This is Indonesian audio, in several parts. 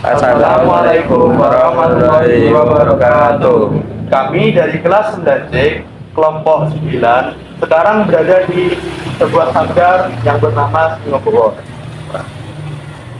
Assalamualaikum warahmatullahi wabarakatuh. Kami dari kelas 9C, kelompok 9, sekarang berada di sebuah sanggar yang bernama Singobowo.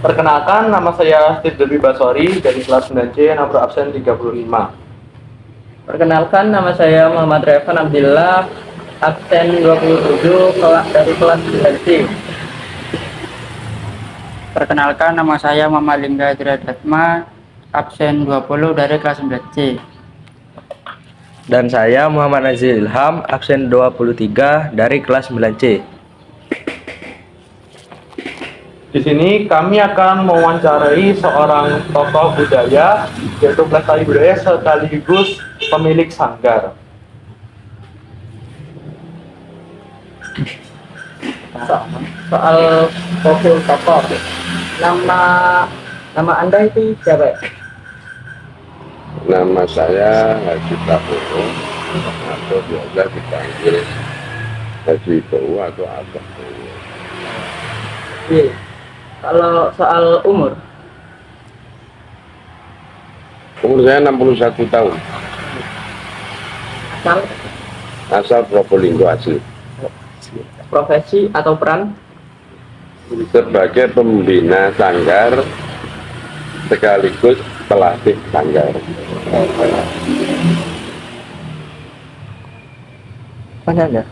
Perkenalkan, nama saya Steve Dewi Basori dari kelas 9C, nomor absen 35. Perkenalkan, nama saya Muhammad Revan Abdillah, absen 27 dari kelas 9C. Perkenalkan, nama saya Muhammad Lingga Hidratma, absen 20 dari kelas 9C. Dan saya Muhammad Nazil Ilham, absen 23 dari kelas 9C. Di sini kami akan mewawancarai seorang tokoh budaya, yaitu pelestari budaya sekaligus pemilik sanggar. Soal profil tokoh, nama Anda itu siapa? Nama saya Haji Prabowo atau biasa dipanggil Haji Bowo atau Abah Bowo. Iya. Kalau soal umur Saya 61 tahun. Asal Probolinggo asli. profesi atau peran? Sebagai pembina sanggar sekaligus pelatih sanggar. Mana ada?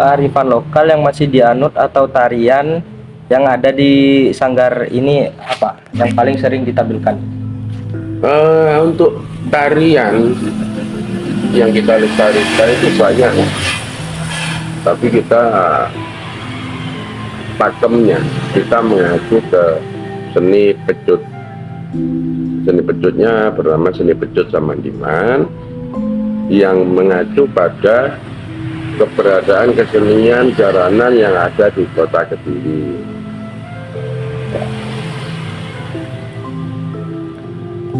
Kearifan lokal yang masih dianut atau tarian yang ada di sanggar ini apa yang paling sering ditampilkan? Untuk tarian yang kita lestarikan itu banyak, tapi kita pakemnya kita mengacu ke seni pecut. Seni pecutnya bernama seni pecut Samandiman yang mengacu pada keberadaan kesenian jaranan yang ada di kota Kediri.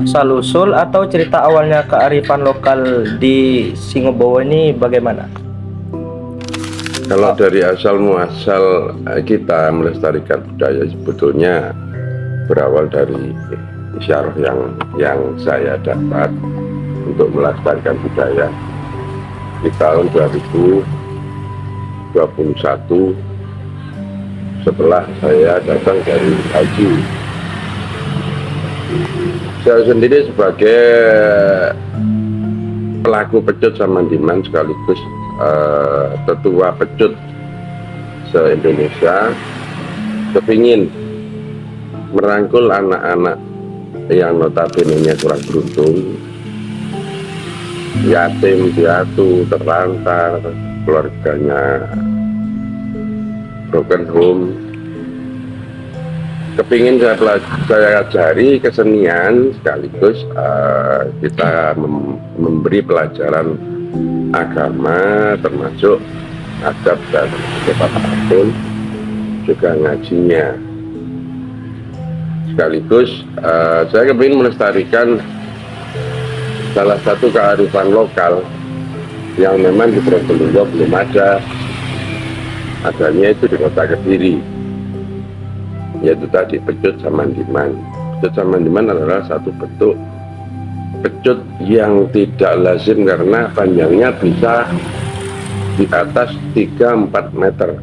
Asal usul atau cerita awalnya kearifan lokal di Singobowo ini bagaimana? Kalau dari asal muasal kita melestarikan budaya sebetulnya berawal dari isyarah yang saya dapat untuk melestarikan budaya di tahun 2021 setelah saya datang dari haji. Saya sendiri sebagai pelaku pecut Samandiman sekaligus tetua pecut se-Indonesia kepingin merangkul anak-anak yang notabene-nya kurang beruntung, yatim piatu, terlantar, keluarganya broken home. Kepingin saya ajari kesenian sekaligus kita memberi pelajaran agama termasuk adab dan sopan juga ngajinya. Sekaligus saya kepingin melestarikan salah satu kearifan lokal yang memang di Probolinggo belum ada, adanya itu di kota Kediri, yaitu tadi pecut Samandiman. Pecut Samandiman adalah satu bentuk pecut yang tidak lazim karena panjangnya bisa di atas 3-4 meter.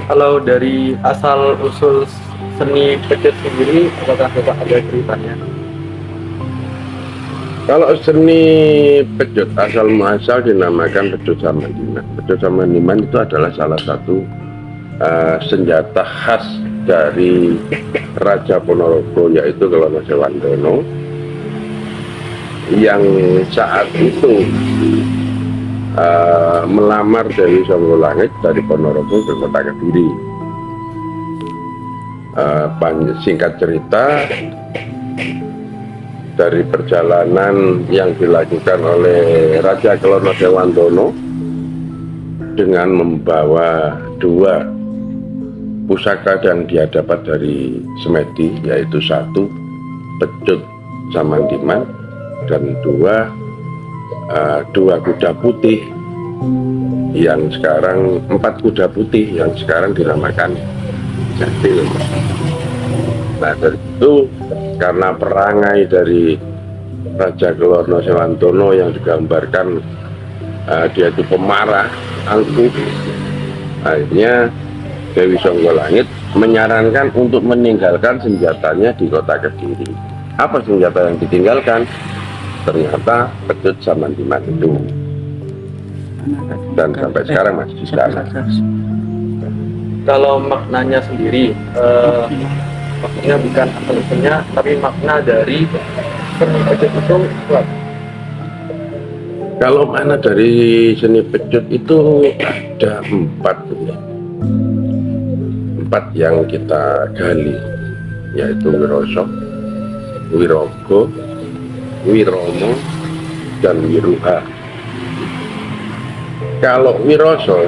Kalau dari asal usul seni pecut sendiri, apakah Bapak ada ceritanya? Kalau seni pecut asal muasal dinamakan pecut Samandiman. Pecut Samandiman itu adalah salah satu senjata khas dari Raja Ponorogo, yaitu Kelono Sewandono, yang saat itu melamar dari Songgolangit dari Ponorogo ke kota Kediri. Singkat cerita, dari perjalanan yang dilakukan oleh Raja Kelono Sewandono dengan membawa 2 pusaka yang dia dapat dari Semedi, yaitu 1 pecut Samandiman dan dua kuda putih yang sekarang 4 kuda putih yang sekarang dinamakan Jatil. Nah dari itu karena perangai dari Raja Kelorno Sewantono yang digambarkan dia itu pemarah, angkuh, akhirnya Dewi Songgolangit menyarankan untuk meninggalkan senjatanya di kota Kediri. Apa senjata yang ditinggalkan? Ternyata pecut Samandiman itu, dan sampai sekarang masih di sana. Kalau maknanya sendiri, maksudnya bukan asal-usulnya, tapi makna dari seni pecut itu apa? Kalau mana dari seni pecut itu ada 4 yang kita gali, yaitu Wiroso, Wirogo, Wiromo, dan Wiruha. Kalau Wiroso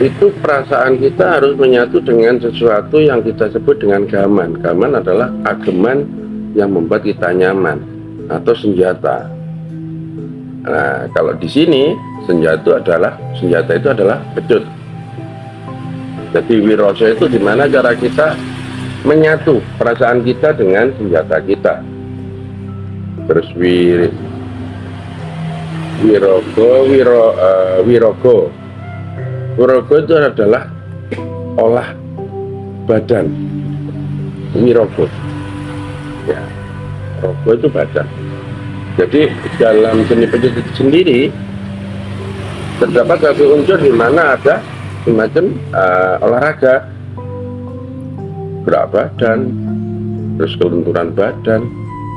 itu perasaan kita harus menyatu dengan sesuatu yang kita sebut dengan gaman. Gaman adalah ageman yang membuat kita nyaman atau senjata. Nah, kalau di sini senjata itu adalah pecut. Jadi Wiroso itu dimana cara kita menyatu perasaan kita dengan senjata kita. Terus Wirogo itu adalah olah badan. Wirogo ya, rogo itu badan. Jadi dalam seni pecut itu sendiri terdapat satu unsur di mana ada semacam olahraga, gerak badan, terus kelenturan badan,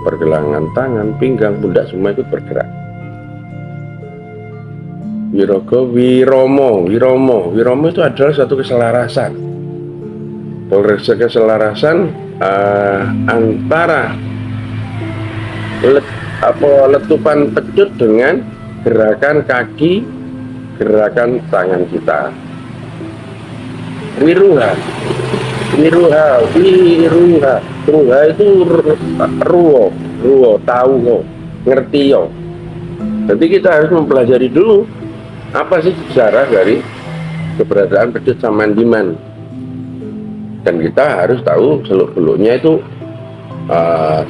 pergelangan tangan, pinggang, pundak, semua ikut bergerak. Wirogo, Wiromo itu adalah satu keselarasan. Keselarasan antara letupan pecut dengan gerakan kaki, gerakan tangan kita. Wiruha itu ruwo, tahu, ngerti yo. Jadi kita harus mempelajari dulu apa sih sejarah dari keberadaan pecut Samandiman, dan kita harus tahu seluk-beluknya itu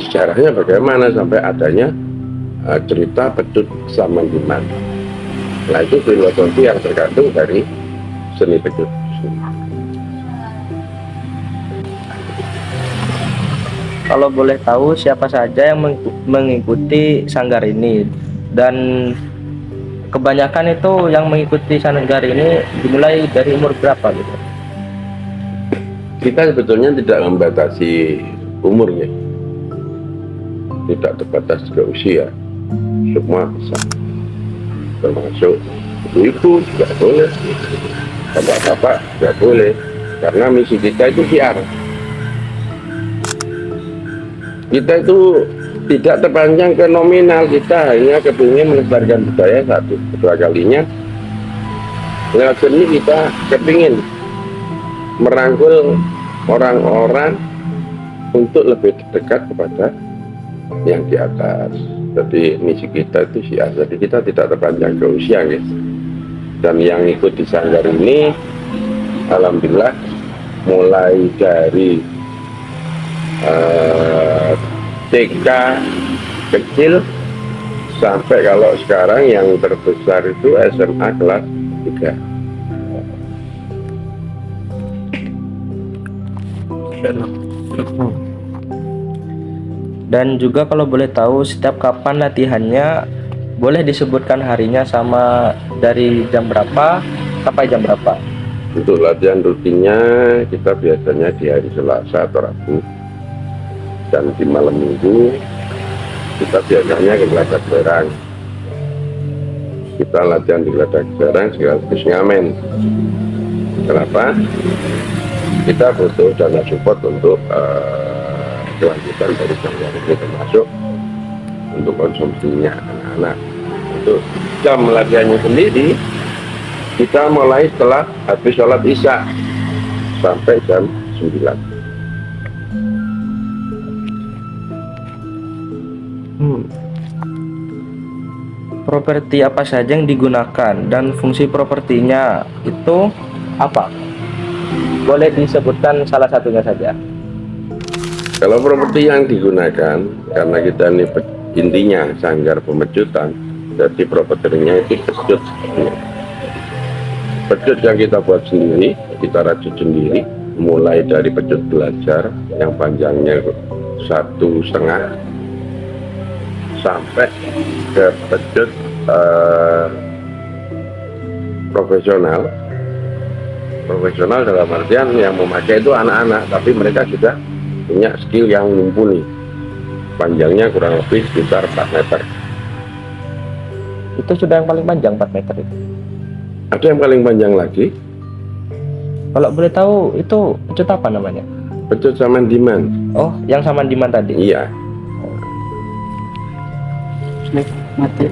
sejarahnya bagaimana sampai adanya cerita pecut Samandiman. Nah itu filosofi yang tergantung dari seni pecut. Kalau boleh tahu siapa saja yang mengikuti sanggar ini, dan kebanyakan itu yang mengikuti sanggar ini dimulai dari umur berapa gitu? Kita sebetulnya tidak membatasi umurnya, tidak terbatas ke usia, semua bisa, termasuk ibu juga boleh, bapak-bapak juga boleh, karena misi kita itu siar. Kita itu tidak terpanjang ke nominal, kita hanya kepingin melestarikan budaya satu. Kedua kalinya lewat seni kita kepingin merangkul orang-orang untuk lebih dekat kepada yang di atas. Jadi misi kita itu siar, jadi kita tidak terpanjang ke usia, guys. Dan yang ikut di sanggar ini alhamdulillah mulai dari TK kecil sampai kalau sekarang yang terbesar itu SMA kelas 3. Dan juga kalau boleh tahu setiap kapan latihannya, boleh disebutkan harinya sama dari jam berapa sampai jam berapa? Untuk latihan rutinnya kita biasanya di hari Selasa atau Rabu, dan di malam Minggu kita biasanya ke Geladak Serang. Kita latihan di Geladak Serang sekaligus ngamen. Kenapa? Kita butuh dana support untuk kelanjutan dari sanggar ini, termasuk untuk konsumsinya anak-anak. Untuk jam latihannya sendiri kita mulai setelah habis sholat Isya sampai jam 9. Hmm. Properti apa saja yang digunakan dan fungsi propertinya itu apa? Boleh disebutkan salah satunya saja. Kalau properti yang digunakan, karena kita ini intinya sanggar pemecutan, jadi propertinya itu pecut. Pecut yang kita buat sendiri, kita racik sendiri, mulai dari pecut belajar yang panjangnya 1,5 sampai ke pecut profesional. Profesional dalam artian yang memakai itu anak-anak, tapi mereka sudah punya skill yang mumpuni. Panjangnya kurang lebih sekitar 4 meter. Itu sudah yang paling panjang 4 meter itu. Ada yang paling panjang lagi, Kalau boleh tahu itu pecut apa namanya? pecut Saman Diman. Oh, yang sama Diman tadi. Iya. Mati.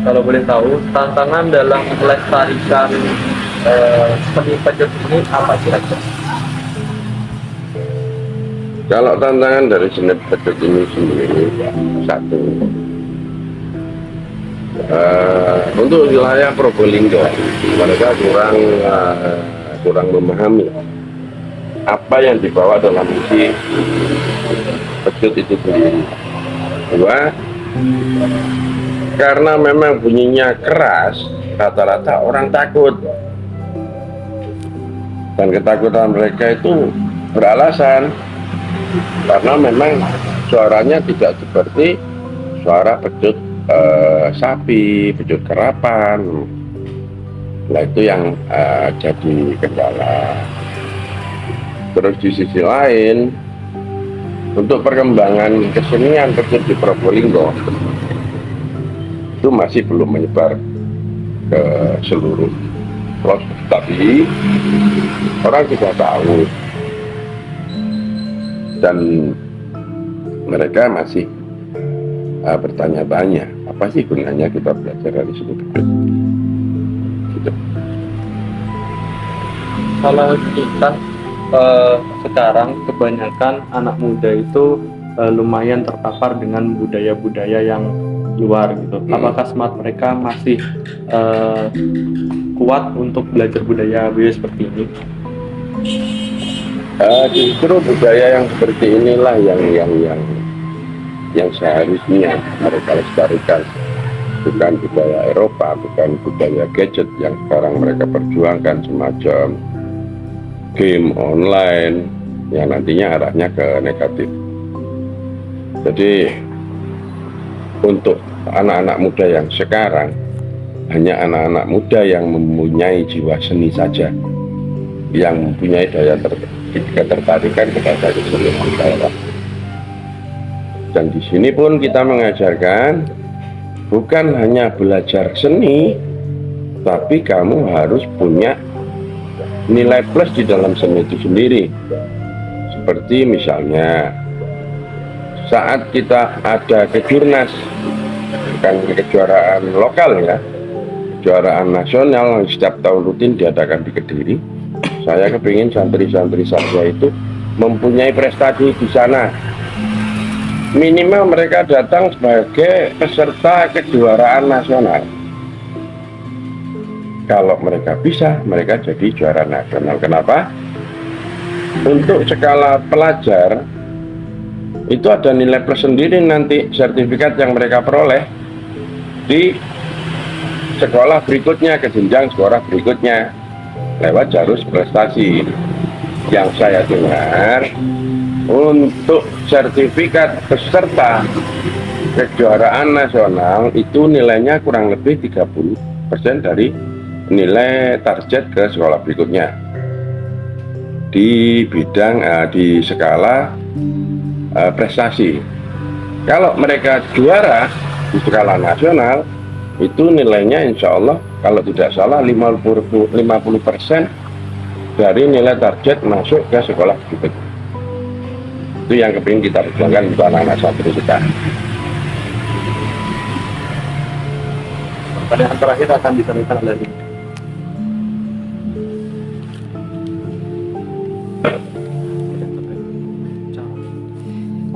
Kalau boleh tahu, tantangan dalam melestarikan seni pecut ini apa kira-kira? Kalau tantangan dari seni pecut ini sendiri, satu, untuk wilayah Probolinggo, mereka kurang memahami apa yang dibawa dalam misi pecut itu sendiri. Dua, karena memang bunyinya keras, rata-rata orang takut, dan ketakutan mereka itu beralasan karena memang suaranya tidak seperti suara pecut sapi, pecut kerapan. Nah, itu yang jadi kendala. Terus di sisi lain, untuk perkembangan kesenian pecut di Probolinggo itu masih belum menyebar ke seluruh pelosok, tapi orang sudah tahu dan mereka masih bertanya-tanya apa sih gunanya kita belajar dari sini. Gitu. Kalau kita sekarang kebanyakan anak muda itu lumayan terpapar dengan budaya-budaya yang luar gitu. Apakah smart mereka masih kuat untuk belajar budaya seperti ini? Justru budaya yang seperti inilah yang seharusnya mereka lestarikan, bukan budaya Eropa, bukan budaya gadget yang sekarang mereka perjuangkan, semacam game online yang nantinya arahnya ke negatif. Jadi untuk anak-anak muda yang sekarang, hanya anak-anak muda yang mempunyai jiwa seni saja yang mempunyai daya ketertarikan kepada kesenian daerah. Dan di sini pun kita mengajarkan bukan hanya belajar seni, tapi kamu harus punya nilai plus di dalam seni itu sendiri. Seperti misalnya saat kita ada kejurnas, bukan kejuaraan lokal ya, kejuaraan nasional yang setiap tahun rutin diadakan di Kediri, saya kepingin santri-santri saya itu mempunyai prestasi di sana. Minimal mereka datang sebagai peserta kejuaraan nasional. Kalau mereka bisa, mereka jadi juara nasional. Kenapa? Untuk skala pelajar itu ada nilai plus sendiri, nanti sertifikat yang mereka peroleh di sekolah berikutnya, ke jenjang sekolah berikutnya lewat jalur prestasi. Yang saya dengar, untuk sertifikat peserta kejuaraan nasional itu nilainya kurang lebih 30% dari nilai target ke sekolah berikutnya di bidang di skala prestasi. Kalau mereka juara di skala nasional itu nilainya insya Allah kalau tidak salah 50% dari nilai target masuk ke sekolah berikutnya. Itu yang kepingin kita perjuangkan untuk anak-anak santri kita. Pertanyaan terakhir akan disampaikan oleh Lim.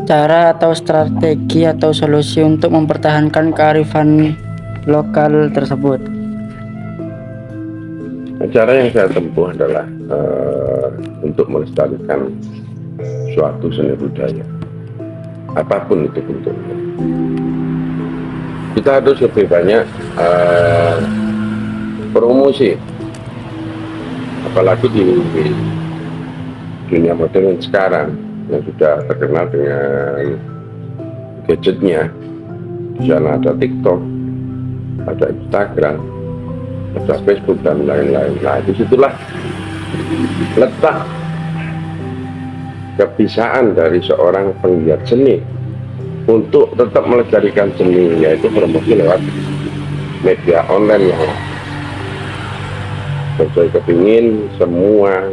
Cara atau strategi atau solusi untuk mempertahankan kearifan lokal tersebut. Cara yang saya tempuh adalah untuk melestarikan suatu seni budaya, apapun itu bentuknya. Kita harus lebih banyak promosi, apalagi di dunia modern sekarang yang sudah terkenal dengan gadgetnya. Di sana ada TikTok, ada Instagram, ada Facebook dan lain-lain. Nah, disitulah letak kebisaan dari seorang penggiat seni untuk tetap melestarikan seni, yaitu promosi lewat media online yang saya kepingin semua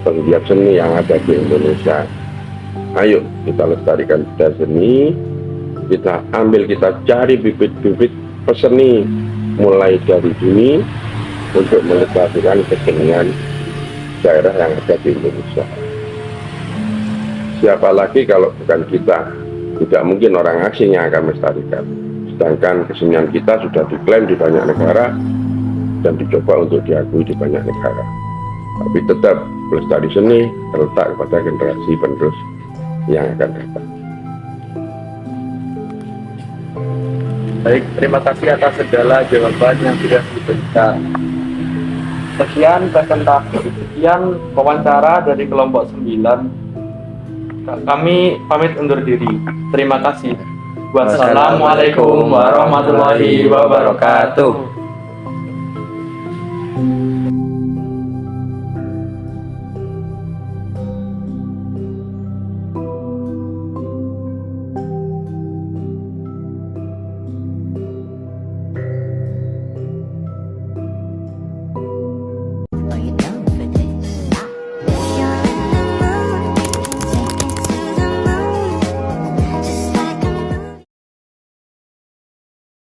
penggiat seni yang ada di Indonesia, ayo kita lestarikan budaya seni, kita ambil, kita cari bibit-bibit peseni mulai dari dini untuk melestarikan kesenian daerah yang ada di Indonesia. Siapa lagi kalau bukan kita? Tidak mungkin orang asing yang akan melestarikan. Sedangkan kesenian kita sudah diklaim di banyak negara dan dicoba untuk diakui di banyak negara. Tapi tetap pelestari seni terletak kepada generasi penerus yang akan datang. Baik, terima kasih atas segala jawaban yang sudah diberikan. Sekian presentasi, sekian wawancara dari kelompok 9. Kami pamit undur diri. Terima kasih. Wassalamualaikum warahmatullahi wabarakatuh.